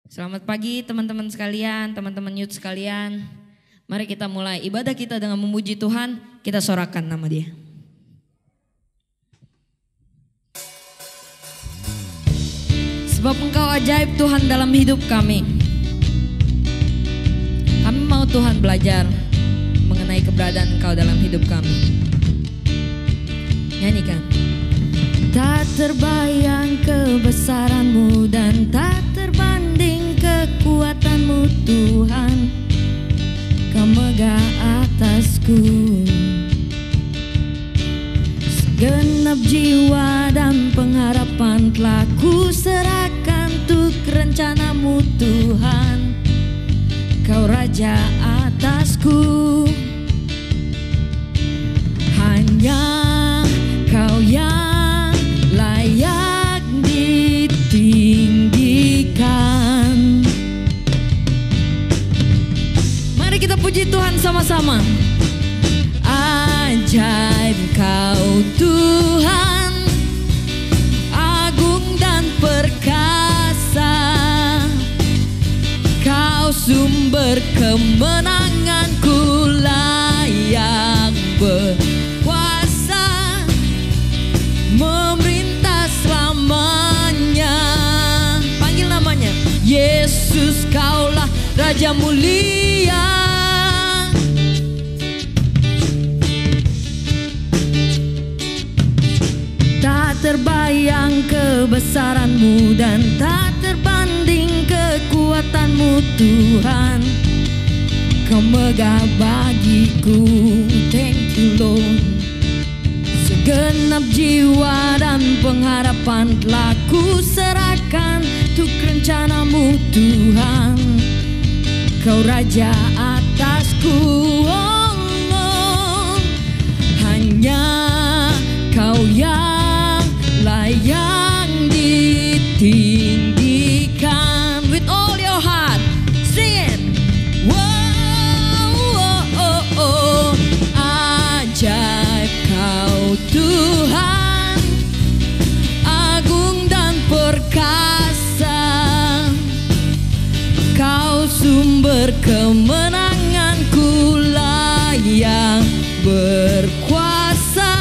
Selamat pagi teman-teman sekalian, teman-teman youth sekalian. Mari kita mulai ibadah kita dengan memuji Tuhan, kita sorakan nama Dia. Sebab Engkau ajaib Tuhan dalam hidup kami. Kami mau Tuhan belajar mengenai keberadaan Engkau dalam hidup kami. Nyanyikan. Tak terbayang kebesaran-Mu dan tak terbanding kekuatan-Mu Tuhan. Kau megah atasku. Segenap jiwa dan pengharapan telah ku serahkan untuk rencana-Mu Tuhan. Kau Raja atasku. Hanya Kau yang layak ditinggikan. Mari kita puji Tuhan sama-sama. Ajaib Kau Tuhan, agung dan perkasa. Kau sumber kemenanganku, layak berkuasa, memerintah selamanya. Panggil namanya Yesus, Kaulah Raja mulia. Tak terbayang kebesaran-Mu dan tak terbanding kekuatan-Mu Tuhan. Kau megah bagiku, thank you Lord. Segenap jiwa dan pengharapan telah ku serahkan untuk rencana-Mu Tuhan. Kau Raja atasku, oh, oh. Hanya Kau yang layak ditinggikan. With all your heart, sing it. Wow, oh, oh, oh. Ajaib Kau Tuhan, agung dan perkasa. Kau sumber kemenanganku, layak berkuasa,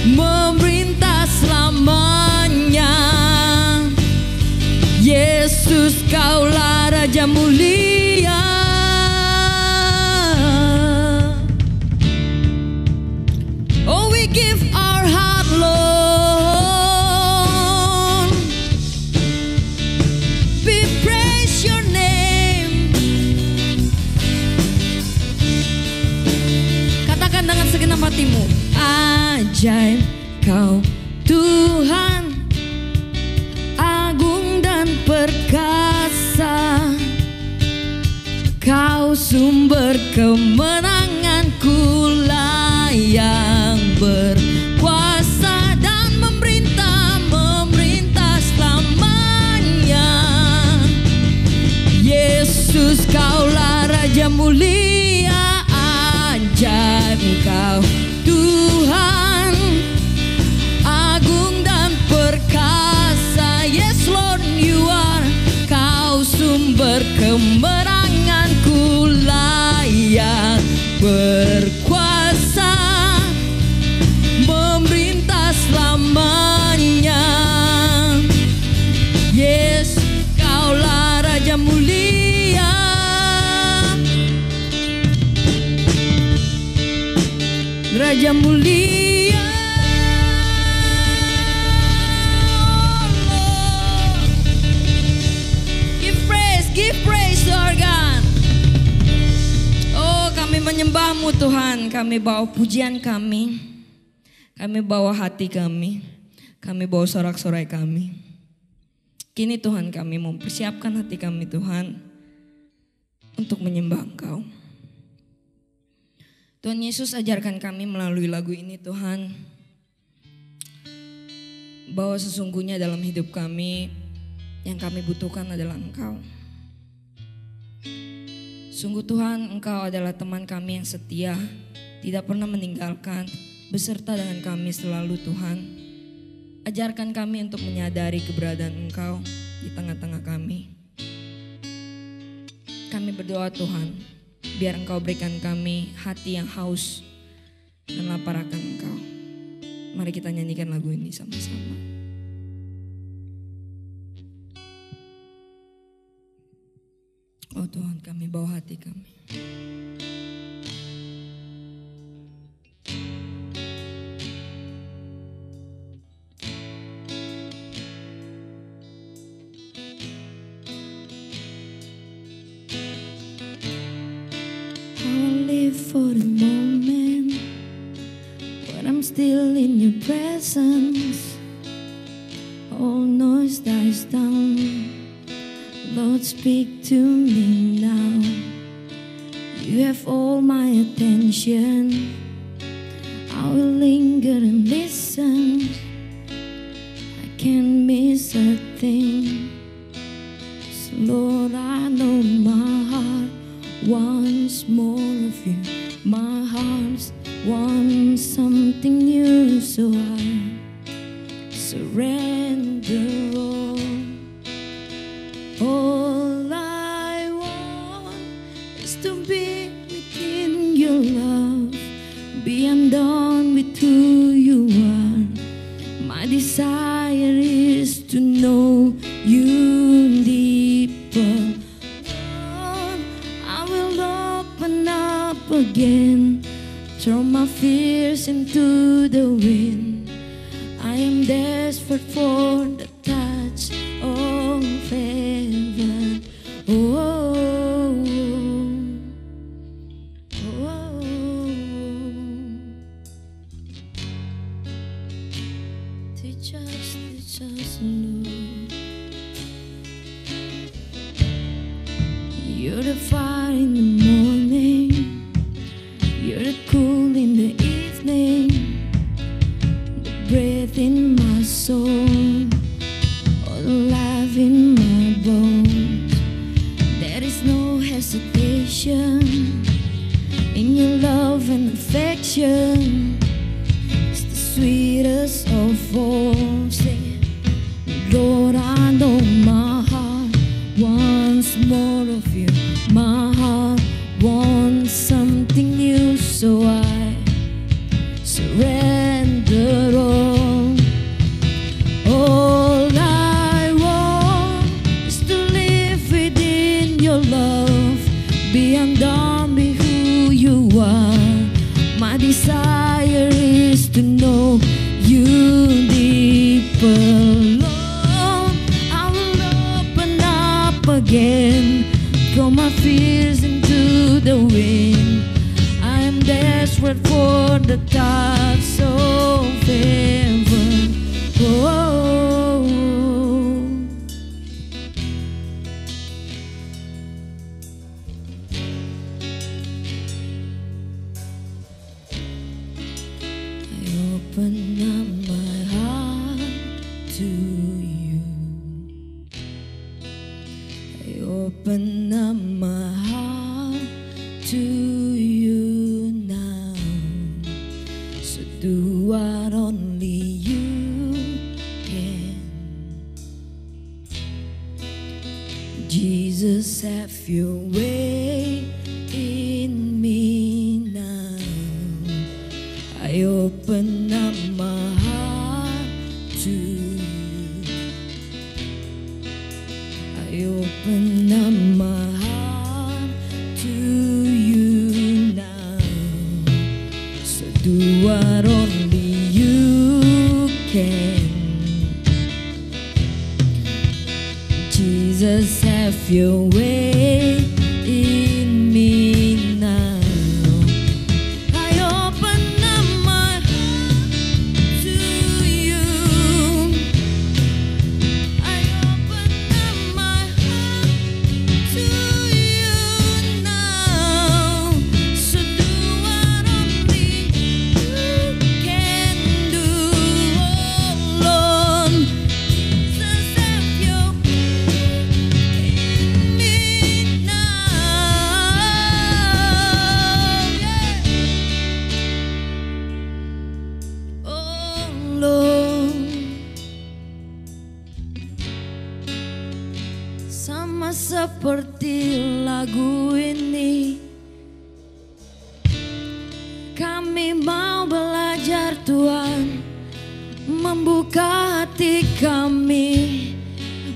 memerintah selamanya. Yesus, Kaulah Raja mulia. Oh, we give our heart, Lord. We praise your name. Katakan dengan segenap hatimu. Ajaib Kau Tuhan, agung dan perkasa. Kau sumber kemenanganku, layak berkuasa dan memerintah selamanya. Yesus, Kaulah Raja mulia. Ajaib Kau Tuhan, agung dan perkasa. Yes Lord, you are. Kau sumber kemenanganku, layak berkuasa, memerintah selamanya. Yes, Kaulah Raja mulia. Raja mulia. Give praise to our God. Oh, kami menyembah-Mu Tuhan. Kami bawa pujian kami. Kami bawa hati kami. Kami bawa sorak-sorai kami. Kini Tuhan, kami mempersiapkan hati kami Tuhan untuk menyembah Engkau. Tuhan Yesus, ajarkan kami melalui lagu ini Tuhan, bahwa sesungguhnya dalam hidup kami yang kami butuhkan adalah Engkau. Sungguh Tuhan, Engkau adalah teman kami yang setia, tidak pernah meninggalkan, beserta dengan kami selalu Tuhan. Ajarkan kami untuk menyadari keberadaan Engkau di tengah-tengah kami. Kami berdoa Tuhan, biar Engkau berikan kami hati yang haus dan lapar akan Engkau. Mari kita nyanyikan lagu ini sama-sama. Oh Tuhan, kami bawa hati kami. For the moment when I'm still in your presence, all noise dies down. Lord, speak to me now. You have all my attention. I will linger and listen. I can't miss a thing. So Lord, I know my heart wants more of you. My heart wants something new, so I surrender all. All I want is to be within your love, be undone with who you are. My desire is to know you deeper. Again, throw my fears into the wind. I am desperate for the touch of heaven. Oh, oh, oh. Teach us, Lord. You're the fire in the morning. You're the cool in the evening, the breath in my soul, all the life in my bones. There is no hesitation in your love and affection. It's the sweetest of all. Sing it. Lord, I know my heart wants more of you. My heart wants something new, so I surrender all. All I want is to live within your love, be undone with who you are. My desire is to know you deeper. Lord, I will open up again, throw my fears into the wind. I am desperate for the touch of heaven. Oh, I open up my heart to you. I open up my heart to you now. So do what only you can. Jesus, have your way in me now. I open up my heart to you. I open up my heart to you now. So do what only you can. Jesus, have your way in me now. I open up my heart to you. I open up my heart to you now. So do what only you can do, oh Lord. Jesus, have your way in me now. Yeah. Oh Lord. sama seperti lagu ini. Kami mau belajar Tuhan, membuka hati kami,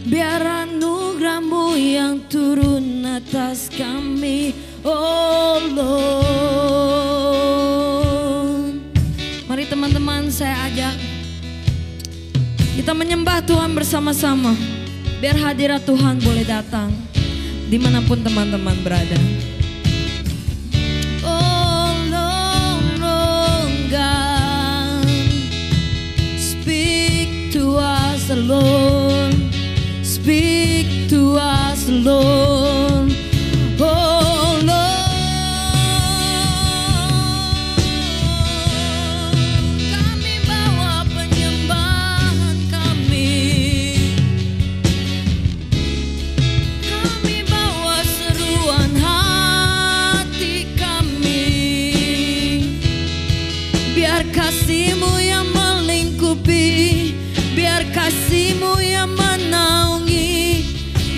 biar anugerah-Mu yang turun atas kami. Oh Lord. Mari teman-teman, saya ajak kita menyembah Tuhan bersama-sama, biar hadirat Tuhan boleh datang dimanapun teman-teman berada. Oh Lord, Lord God, speak to us alone, speak to us alone. Oh Lord, kami bawa penyembahan kami, kami bawa seruan hati kami, biar kasih-Mu yang melingkupi, biar kasih-Mu yang menaungi,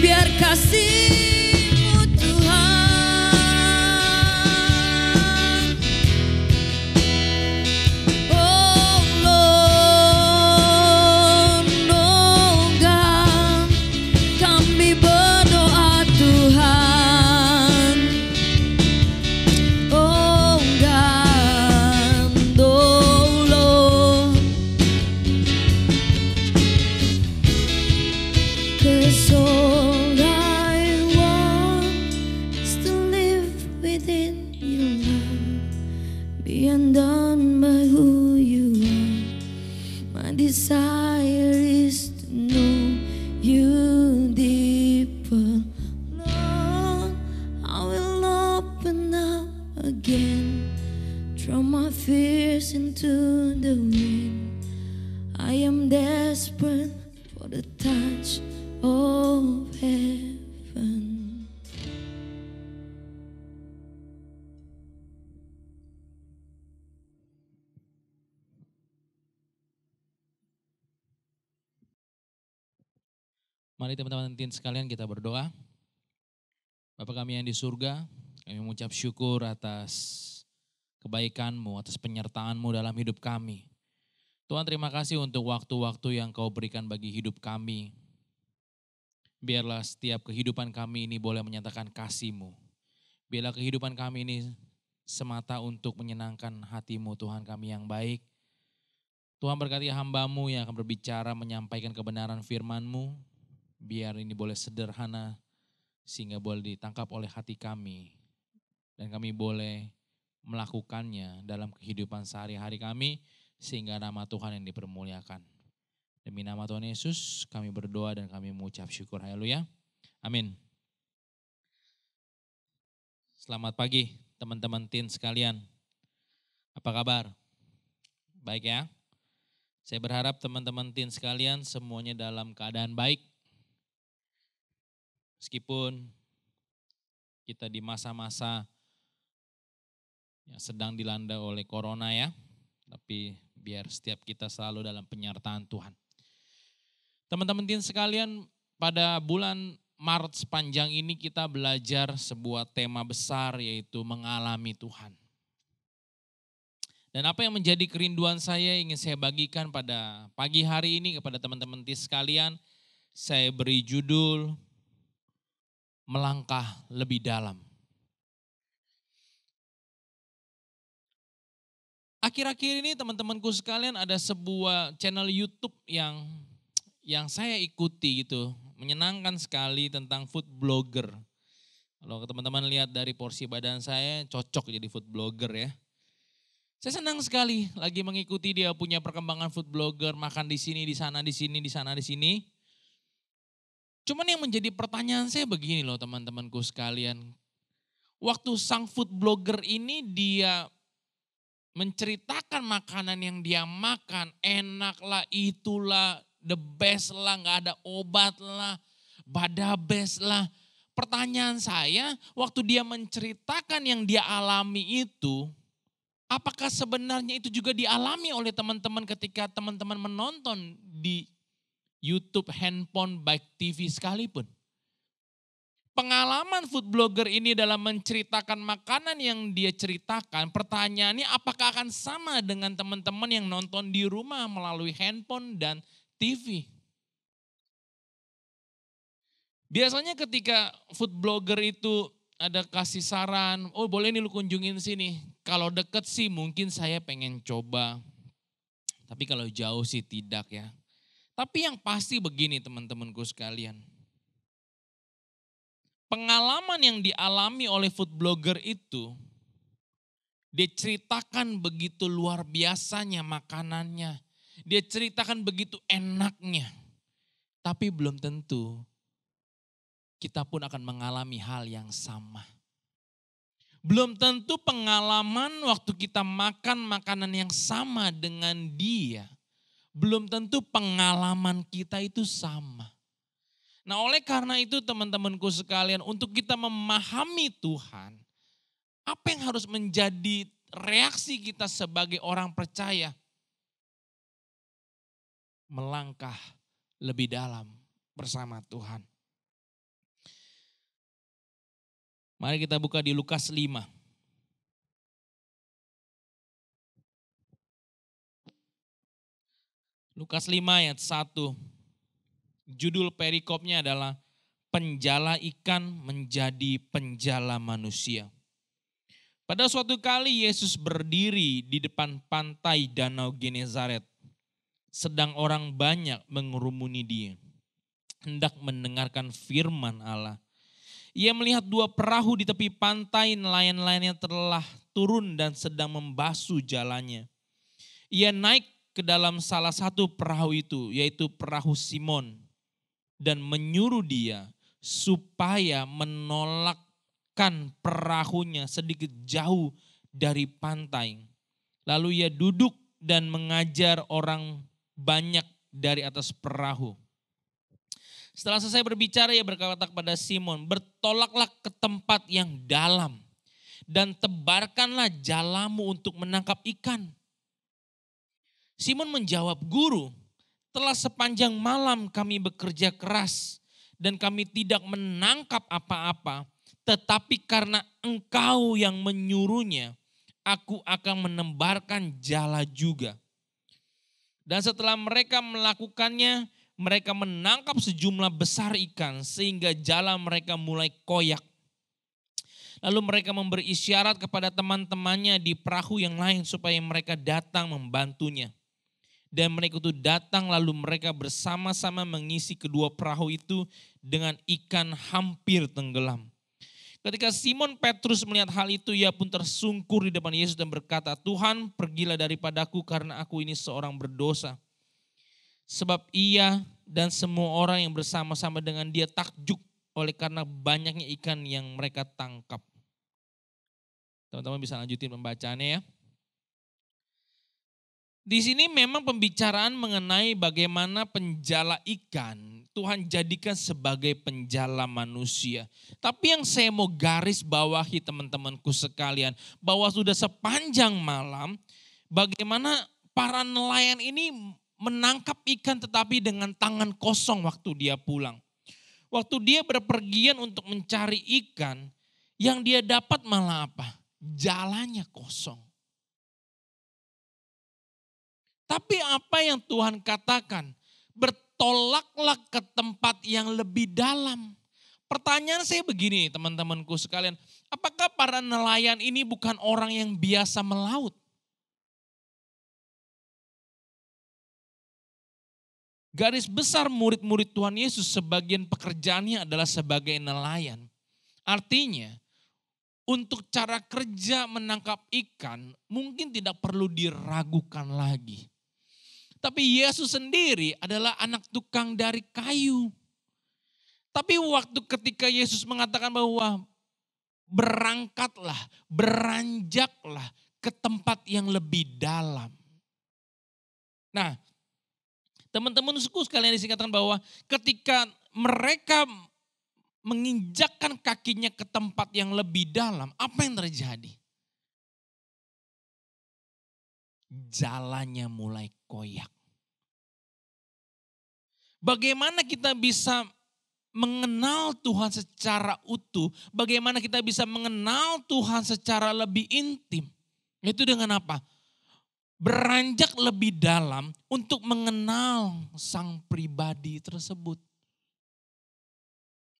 biar kasih-Mu Tuhan. Oh Lord, oh God, kami berdoa Tuhan. Oh God, oh Lord, 'cause all I want is to live within your love, be undone by who you are. My desire is to know you deeper. Lord, I will open up again, throw my fears into the wind. I am desperate for the touch of heaven. Mari teman-teman teen sekalian kita berdoa. Bapa kami yang di surga, kami mengucap syukur atas kebaikan-Mu, atas penyertaan-Mu dalam hidup kami. Tuhan, terima kasih untuk waktu-waktu yang Kau berikan bagi hidup kami. Biarlah setiap kehidupan kami ini boleh menyatakan kasih-Mu. Biarlah kehidupan kami ini semata untuk menyenangkan hati-Mu, Tuhan kami yang baik. Tuhan, berkati hamba-Mu yang akan berbicara, menyampaikan kebenaran firman-Mu. Biar ini boleh sederhana sehingga boleh ditangkap oleh hati kami. Dan kami boleh melakukannya dalam kehidupan sehari-hari kami sehingga nama Tuhan yang dipermuliakan. Demi nama Tuhan Yesus kami berdoa dan kami mengucap syukur. Haleluya. Amin. Selamat pagi teman-teman teen sekalian. Apa kabar? Baik ya? Saya berharap teman-teman teen sekalian semuanya dalam keadaan baik. Meskipun kita di masa-masa yang sedang dilanda oleh corona ya, tapi biar setiap kita selalu dalam penyertaan Tuhan. Teman-teman teen sekalian, pada bulan Maret sepanjang ini kita belajar sebuah tema besar yaitu mengalami Tuhan. Dan apa yang menjadi kerinduan saya ingin saya bagikan pada pagi hari ini kepada teman-teman teen sekalian, saya beri judul melangkah lebih dalam. Akhir-akhir ini teman-temanku sekalian ada sebuah channel YouTube yang saya ikuti gitu. Menyenangkan sekali tentang food blogger. Kalau teman-teman lihat dari porsi badan saya cocok jadi food blogger ya. Saya senang sekali lagi mengikuti dia punya perkembangan food blogger, makan di sini, di sana, di sini, di sana, di sini. Cuman yang menjadi pertanyaan saya begini loh teman-temanku sekalian. Waktu sang food blogger ini dia menceritakan makanan yang dia makan, enak lah, itulah, the best lah, gak ada obat lah, badabes lah. Pertanyaan saya, waktu dia menceritakan yang dia alami itu, apakah sebenarnya itu juga dialami oleh teman-teman ketika teman-teman menonton di YouTube, handphone, baik TV sekalipun. pengalaman food blogger ini dalam menceritakan makanan yang dia ceritakan, pertanyaannya apakah akan sama dengan teman-teman yang nonton di rumah melalui handphone dan TV? Biasanya ketika food blogger itu ada kasih saran, oh boleh nih lu kunjungin sini. Kalau deket sih mungkin saya pengen coba, tapi kalau jauh sih tidak ya. Tapi yang pasti begini teman-temanku sekalian. Pengalaman yang dialami oleh food blogger itu, dia ceritakan begitu luar biasanya makanannya. Dia ceritakan begitu enaknya. Tapi belum tentu kita pun akan mengalami hal yang sama. Belum tentu pengalaman waktu kita makan makanan yang sama dengan dia. Belum tentu pengalaman kita itu sama. Nah oleh karena itu teman-temanku sekalian, untuk kita memahami Tuhan, apa yang harus menjadi reaksi kita sebagai orang percaya? Melangkah lebih dalam bersama Tuhan. Mari kita buka di Lukas 5. Lukas 5 ayat 1. Judul perikopnya adalah penjala ikan menjadi penjala manusia. Pada suatu kali Yesus berdiri di depan pantai Danau Genezaret. Sedang orang banyak mengerumuni dia, hendak mendengarkan firman Allah. Ia melihat dua perahu di tepi pantai, nelayan-nelayan yang telah turun dan sedang membasuh jalannya. Ia naik ke dalam salah satu perahu itu, yaitu perahu Simon, dan menyuruh dia supaya menolakkan perahunya sedikit jauh dari pantai. Lalu ia duduk dan mengajar orang banyak dari atas perahu. Setelah selesai berbicara, ia berkata kepada Simon, bertolaklah ke tempat yang dalam dan tebarkanlah jalamu untuk menangkap ikan. Simon menjawab, Guru, telah sepanjang malam kami bekerja keras dan kami tidak menangkap apa-apa, tetapi karena engkau yang menyuruhnya, aku akan menebarkan jala juga. Dan setelah mereka melakukannya, mereka menangkap sejumlah besar ikan sehingga jala mereka mulai koyak. Lalu mereka memberi isyarat kepada teman-temannya di perahu yang lain supaya mereka datang membantunya. Dan mereka itu datang lalu mereka bersama-sama mengisi kedua perahu itu dengan ikan hampir tenggelam. Ketika Simon Petrus melihat hal itu, ia pun tersungkur di depan Yesus dan berkata, Tuhan, pergilah daripadaku karena aku ini seorang berdosa. Sebab ia dan semua orang yang bersama-sama dengan dia takjub oleh karena banyaknya ikan yang mereka tangkap. Teman-teman bisa lanjutin pembacaannya ya. Di sini memang pembicaraan mengenai bagaimana penjala ikan Tuhan jadikan sebagai penjala manusia. Tapi yang saya mau garis bawahi teman-temanku sekalian, bahwa sudah sepanjang malam bagaimana para nelayan ini menangkap ikan tetapi dengan tangan kosong waktu dia pulang. Waktu dia berpergian untuk mencari ikan, yang dia dapat malah apa? Jalannya kosong. Tapi apa yang Tuhan katakan? Bertolaklah ke tempat yang lebih dalam. Pertanyaan saya begini teman-temanku sekalian. Apakah para nelayan ini bukan orang yang biasa melaut? Garis besar murid-murid Tuhan Yesus sebagian pekerjaannya adalah sebagai nelayan. Artinya untuk cara kerja menangkap ikan mungkin tidak perlu diragukan lagi. Tapi Yesus sendiri adalah anak tukang dari kayu. Tapi waktu ketika Yesus mengatakan bahwa berangkatlah, beranjaklah ke tempat yang lebih dalam. Nah, teman-teman suku sekalian disingkatkan bahwa ketika mereka menginjakkan kakinya ke tempat yang lebih dalam, apa yang terjadi? Jalannya mulai koyak. Bagaimana kita bisa mengenal Tuhan secara utuh, bagaimana kita bisa mengenal Tuhan secara lebih intim. Itu dengan apa? Beranjak lebih dalam untuk mengenal sang pribadi tersebut.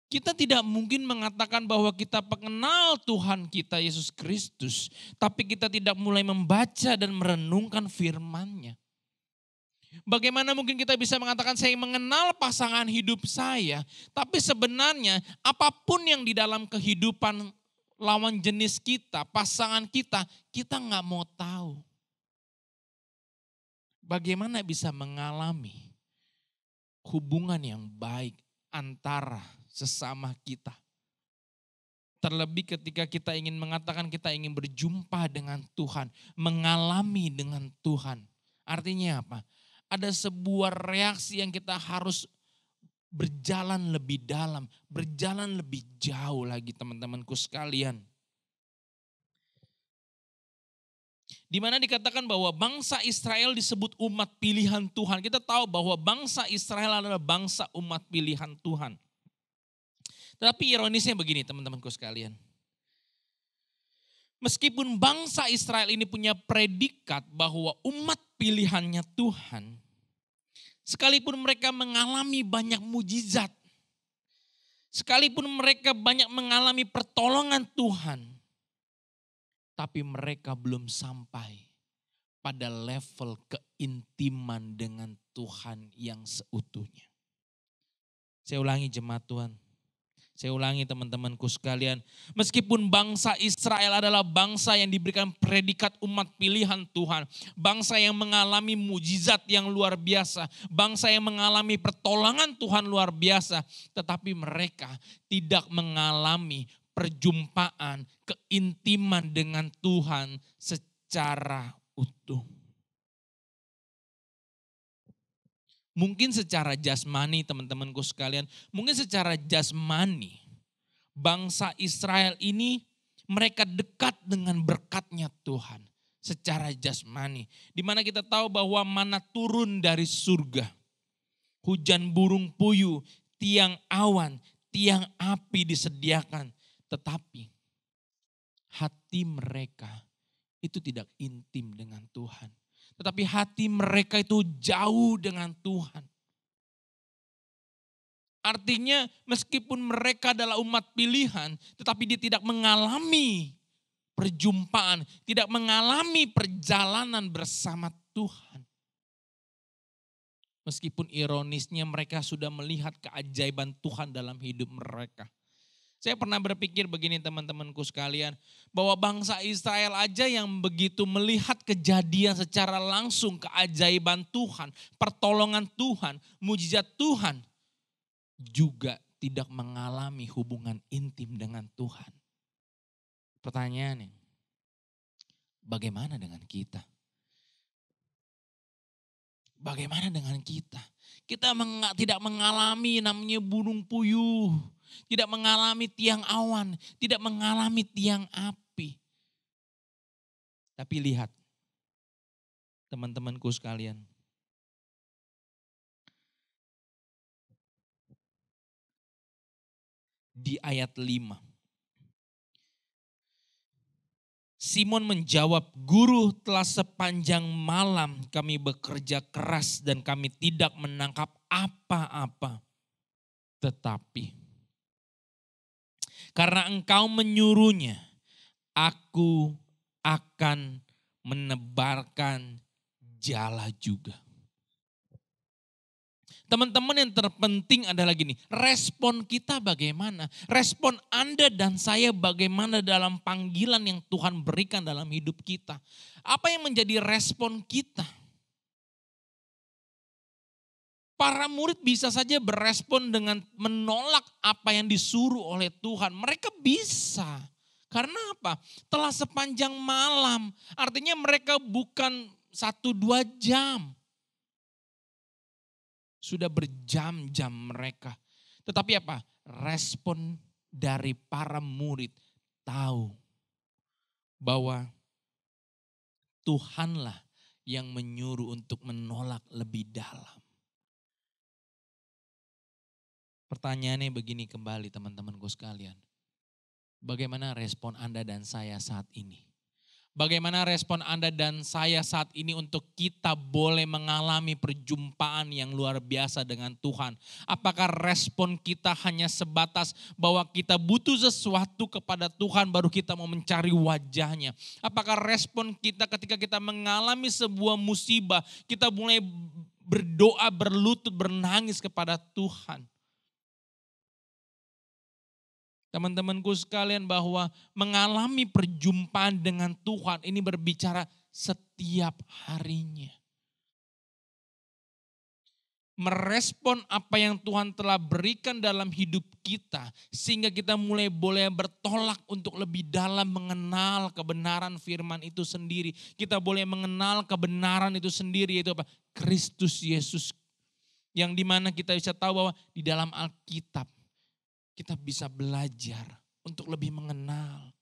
Kita tidak mungkin mengatakan bahwa kita mengenal Tuhan kita Yesus Kristus, tapi kita tidak mulai membaca dan merenungkan firman-Nya. Bagaimana mungkin kita bisa mengatakan saya mengenal pasangan hidup saya, tapi sebenarnya apapun yang di dalam kehidupan lawan jenis kita, pasangan kita nggak mau tahu. Bagaimana bisa mengalami hubungan yang baik antara sesama kita. Terlebih ketika kita ingin mengatakan kita ingin berjumpa dengan Tuhan, mengalami dengan Tuhan. Artinya apa? Ada sebuah reaksi yang kita harus berjalan lebih dalam, berjalan lebih jauh lagi teman-temanku sekalian. Di mana dikatakan bahwa bangsa Israel disebut umat pilihan Tuhan. Kita tahu bahwa bangsa Israel adalah bangsa umat pilihan Tuhan. Tapi ironisnya begini teman-temanku sekalian. Meskipun bangsa Israel ini punya predikat bahwa umat pilihannya Tuhan. Sekalipun mereka mengalami banyak mujizat. Sekalipun mereka banyak mengalami pertolongan Tuhan. Tapi mereka belum sampai pada level keintiman dengan Tuhan yang seutuhnya. Saya ulangi jemaat Tuhan. Saya ulangi teman-temanku sekalian. Meskipun bangsa Israel adalah bangsa yang diberikan predikat umat pilihan Tuhan. Bangsa yang mengalami mujizat yang luar biasa. Bangsa yang mengalami pertolongan Tuhan luar biasa. Tetapi mereka tidak mengalami perjumpaan, keintiman dengan Tuhan secara utuh. Mungkin secara jasmani teman-temanku sekalian, mungkin secara jasmani bangsa Israel ini mereka dekat dengan berkatnya Tuhan secara jasmani. Di mana kita tahu bahwa mana turun dari surga. Hujan burung puyuh, tiang awan, tiang api disediakan. Tetapi hati mereka itu tidak intim dengan Tuhan. Tetapi hati mereka itu jauh dengan Tuhan. Artinya meskipun mereka adalah umat pilihan, tetapi dia tidak mengalami perjumpaan, tidak mengalami perjalanan bersama Tuhan. Meskipun ironisnya mereka sudah melihat keajaiban Tuhan dalam hidup mereka. Saya pernah berpikir begini teman-temanku sekalian, bahwa bangsa Israel aja yang begitu melihat kejadian secara langsung keajaiban Tuhan, pertolongan Tuhan, mujizat Tuhan, juga tidak mengalami hubungan intim dengan Tuhan. Pertanyaannya, bagaimana dengan kita? Bagaimana dengan kita? Kita tidak mengalami namanya burung puyuh. Tidak mengalami tiang awan, tidak mengalami tiang api. Tapi lihat, teman-temanku sekalian. Di ayat 5. Simon menjawab, "Guru, telah sepanjang malam kami bekerja keras dan kami tidak menangkap apa-apa. Tetapi karena engkau menyuruhnya, aku akan menebarkan jala juga." Teman-teman, yang terpenting adalah gini, respon kita bagaimana? Respon Anda dan saya bagaimana dalam panggilan yang Tuhan berikan dalam hidup kita? Apa yang menjadi respon kita? Para murid bisa saja berespon dengan menolak apa yang disuruh oleh Tuhan. Mereka bisa. Karena apa? Telah sepanjang malam. Artinya mereka bukan 1-2 jam. Sudah berjam-jam mereka. Tetapi apa? Respon dari para murid tahu bahwa Tuhanlah yang menyuruh untuk menolak lebih dalam. Pertanyaannya begini kembali teman-temanku sekalian. Bagaimana respon Anda dan saya saat ini? Bagaimana respon Anda dan saya saat ini untuk kita boleh mengalami perjumpaan yang luar biasa dengan Tuhan? Apakah respon kita hanya sebatas bahwa kita butuh sesuatu kepada Tuhan baru kita mau mencari wajahnya? Apakah respon kita ketika kita mengalami sebuah musibah, kita mulai berdoa, berlutut, bernangis kepada Tuhan? Teman-temanku sekalian, bahwa mengalami perjumpaan dengan Tuhan ini berbicara setiap harinya. Merespon apa yang Tuhan telah berikan dalam hidup kita sehingga kita mulai boleh bertolak untuk lebih dalam mengenal kebenaran firman itu sendiri. Kita boleh mengenal kebenaran itu sendiri, yaitu apa? Kristus Yesus. Yang dimana kita bisa tahu bahwa di dalam Alkitab kita bisa belajar untuk lebih mengenal.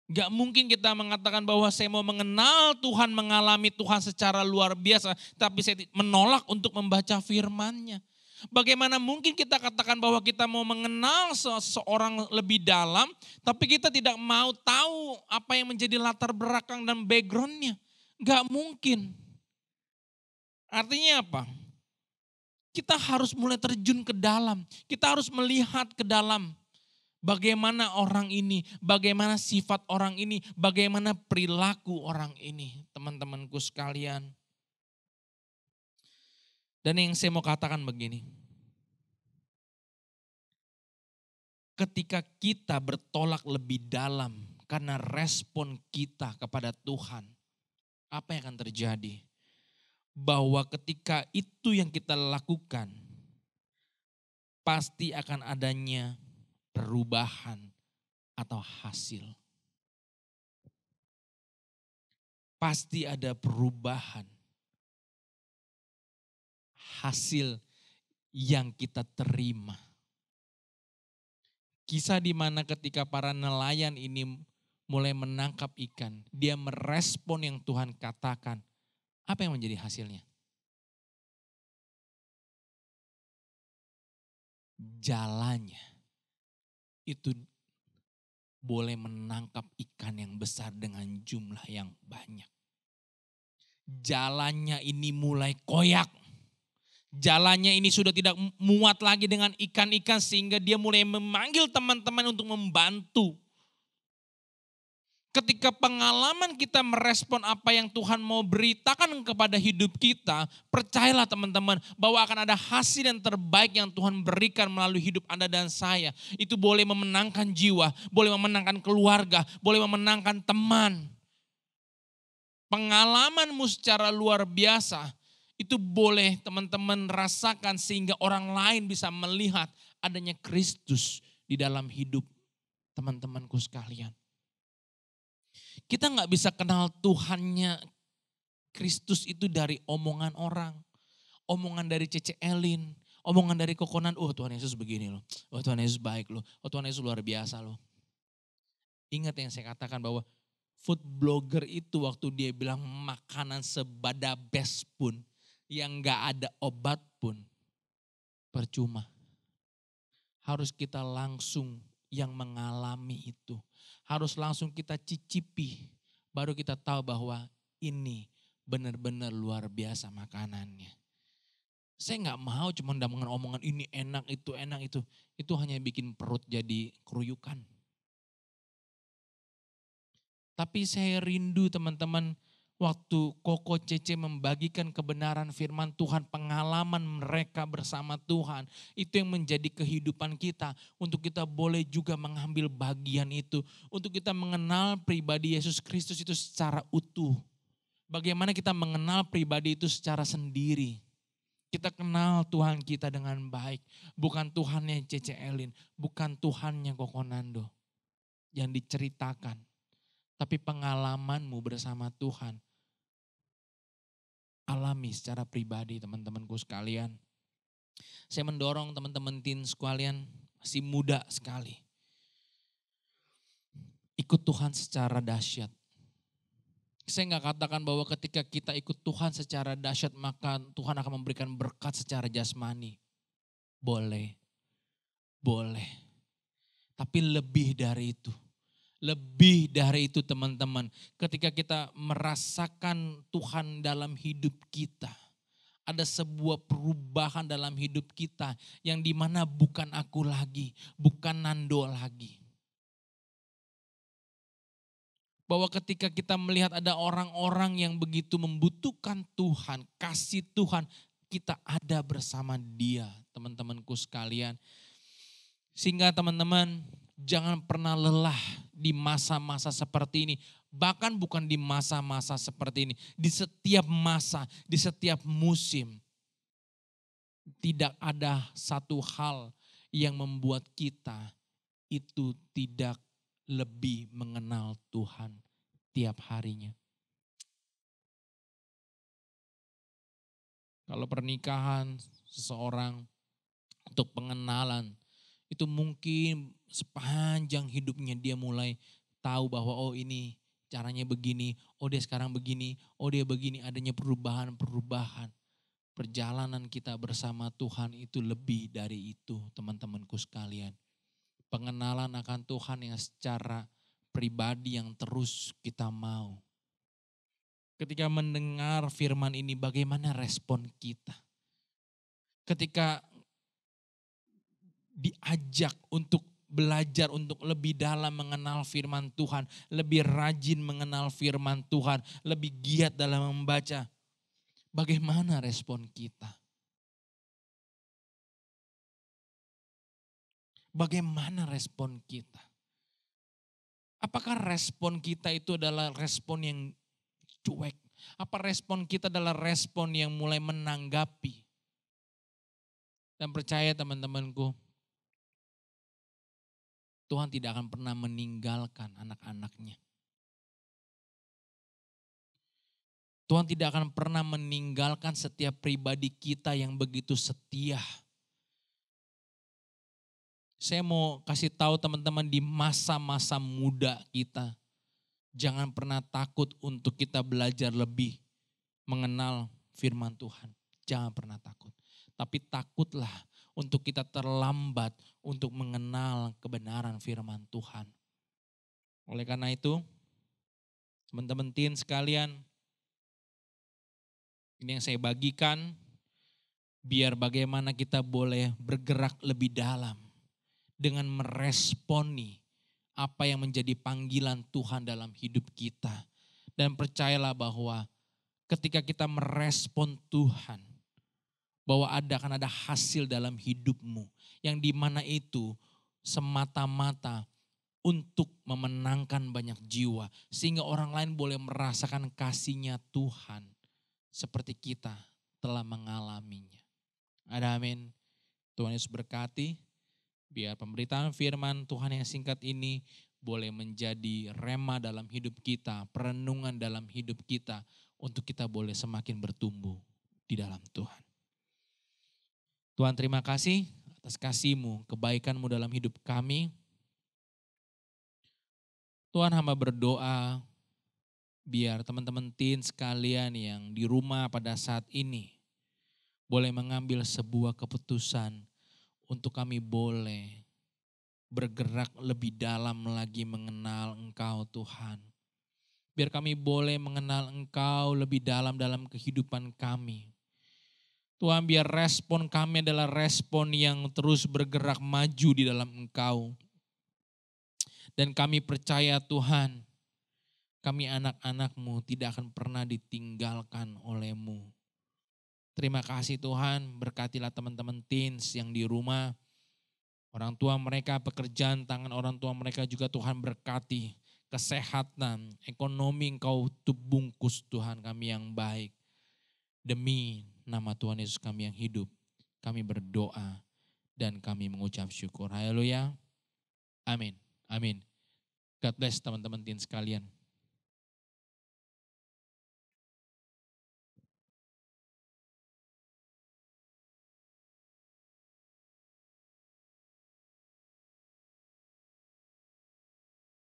Gak mungkin kita mengatakan bahwa saya mau mengenal Tuhan, mengalami Tuhan secara luar biasa, tapi saya menolak untuk membaca firman-Nya. Bagaimana mungkin kita katakan bahwa kita mau mengenal seseorang lebih dalam, tapi kita tidak mau tahu apa yang menjadi latar belakang dan background-nya. Gak mungkin. Artinya apa? Kita harus mulai terjun ke dalam. Kita harus melihat ke dalam. Bagaimana orang ini, bagaimana sifat orang ini, bagaimana perilaku orang ini. Teman-temanku sekalian. Dan yang saya mau katakan begini. Ketika kita bertolak lebih dalam karena respon kita kepada Tuhan, apa yang akan terjadi? Bahwa ketika itu yang kita lakukan, pasti akan adanya perubahan atau hasil. Pasti ada perubahan. Hasil yang kita terima. Kisah di mana ketika para nelayan ini mulai menangkap ikan, dia merespon yang Tuhan katakan. Apa yang menjadi hasilnya? Jalannya itu boleh menangkap ikan yang besar dengan jumlah yang banyak. Jalannya ini mulai koyak. Jalannya ini sudah tidak muat lagi dengan ikan-ikan sehingga dia mulai memanggil teman-teman untuk membantu. Ketika pengalaman kita merespon apa yang Tuhan mau beritakan kepada hidup kita, percayalah teman-teman bahwa akan ada hasil yang terbaik yang Tuhan berikan melalui hidup Anda dan saya. Itu boleh memenangkan jiwa, boleh memenangkan keluarga, boleh memenangkan teman. Pengalamanmu secara luar biasa, itu boleh teman-teman rasakan sehingga orang lain bisa melihat adanya Kristus di dalam hidup teman-temanku sekalian. Kita gak bisa kenal Tuhannya Kristus itu dari omongan orang. Omongan dari Cece Elin, omongan dari Kokonan, oh Tuhan Yesus begini loh. Oh Tuhan Yesus baik loh, oh Tuhan Yesus luar biasa loh. Ingat yang saya katakan bahwa food blogger itu waktu dia bilang makanan sebadabes pun, yang gak ada obat pun, percuma. Harus kita langsung yang mengalami itu. Harus langsung kita cicipi, baru kita tahu bahwa ini benar-benar luar biasa makanannya. Saya gak mau cuma dengan omongan ini enak itu. Itu hanya bikin perut jadi keruyukan. Tapi saya rindu teman-teman, waktu Koko Cece membagikan kebenaran firman Tuhan, pengalaman mereka bersama Tuhan, itu yang menjadi kehidupan kita. Untuk kita boleh juga mengambil bagian itu. Untuk kita mengenal pribadi Yesus Kristus itu secara utuh. Bagaimana kita mengenal pribadi itu secara sendiri. Kita kenal Tuhan kita dengan baik. Bukan Tuhannya Cece Elin, bukan Tuhannya Koko Nando yang diceritakan. Tapi pengalamanmu bersama Tuhan, alami secara pribadi teman-temanku sekalian. Saya mendorong teman-teman teen sekalian, masih muda sekali. Ikut Tuhan secara dahsyat. Saya gak katakan bahwa ketika kita ikut Tuhan secara dahsyat maka Tuhan akan memberikan berkat secara jasmani. Boleh, boleh. Tapi lebih dari itu. Lebih dari itu teman-teman. Ketika kita merasakan Tuhan dalam hidup kita. Ada sebuah perubahan dalam hidup kita yang dimana bukan aku lagi, bukan Nando lagi. Bahwa ketika kita melihat ada orang-orang yang begitu membutuhkan Tuhan, kasih Tuhan, kita ada bersama dia, teman-temanku sekalian. Sehingga teman-teman jangan pernah lelah di masa-masa seperti ini. Bahkan bukan di masa-masa seperti ini, di setiap masa, di setiap musim. Tidak ada satu hal yang membuat kita itu tidak lebih mengenal Tuhan tiap harinya. Kalau pernikahan seseorang untuk pengenalan, itu mungkin sepanjang hidupnya dia mulai tahu bahwa oh ini caranya begini, oh dia sekarang begini, oh dia begini, adanya perubahan-perubahan. Perjalanan kita bersama Tuhan itu lebih dari itu, teman-temanku sekalian. Pengenalan akan Tuhan yang secara pribadi yang terus kita mau. Ketika mendengar firman ini, bagaimana respon kita? Ketika diajak untuk belajar untuk lebih dalam mengenal firman Tuhan, lebih rajin mengenal firman Tuhan, lebih giat dalam membaca. Bagaimana respon kita? Bagaimana respon kita? Apakah respon kita itu adalah respon yang cuek? Apa respon kita adalah respon yang mulai menanggapi? Dan percaya teman-temanku, Tuhan tidak akan pernah meninggalkan anak-anaknya. Tuhan tidak akan pernah meninggalkan setiap pribadi kita yang begitu setia. Saya mau kasih tahu teman-teman di masa-masa muda kita, jangan pernah takut untuk kita belajar lebih mengenal firman Tuhan. Jangan pernah takut. Tapi takutlah untuk kita terlambat untuk mengenal kebenaran firman Tuhan. Oleh karena itu, teman-teman teen sekalian, ini yang saya bagikan, biar bagaimana kita boleh bergerak lebih dalam dengan meresponi apa yang menjadi panggilan Tuhan dalam hidup kita. Dan percayalah bahwa ketika kita merespon Tuhan, bahwa akan ada hasil dalam hidupmu, yang dimana itu semata-mata untuk memenangkan banyak jiwa, sehingga orang lain boleh merasakan kasih-Nya Tuhan, seperti kita telah mengalaminya. Ada amin. Tuhan Yesus berkati. Biar pemberitaan firman Tuhan yang singkat ini boleh menjadi rema dalam hidup kita, perenungan dalam hidup kita, untuk kita boleh semakin bertumbuh di dalam Tuhan. Tuhan terima kasih atas kasih-Mu, kebaikan-Mu dalam hidup kami. Tuhan hamba berdoa biar teman-teman teen sekalian yang di rumah pada saat ini boleh mengambil sebuah keputusan untuk kami boleh bergerak lebih dalam lagi mengenal Engkau Tuhan. Biar kami boleh mengenal Engkau lebih dalam kehidupan kami. Tuhan, biar respon kami adalah respon yang terus bergerak maju di dalam Engkau. Dan kami percaya Tuhan, kami anak-anak-Mu tidak akan pernah ditinggalkan oleh-Mu. Terima kasih Tuhan, berkatilah teman-teman teens yang di rumah. Orang tua mereka, pekerjaan tangan orang tua mereka juga Tuhan berkati. Kesehatan, ekonomi Engkau bungkus Tuhan kami yang baik. Demi nama Tuhan Yesus kami yang hidup, kami berdoa dan kami mengucap syukur. Haleluya. Amin. Amin. God bless teman-teman teen sekalian.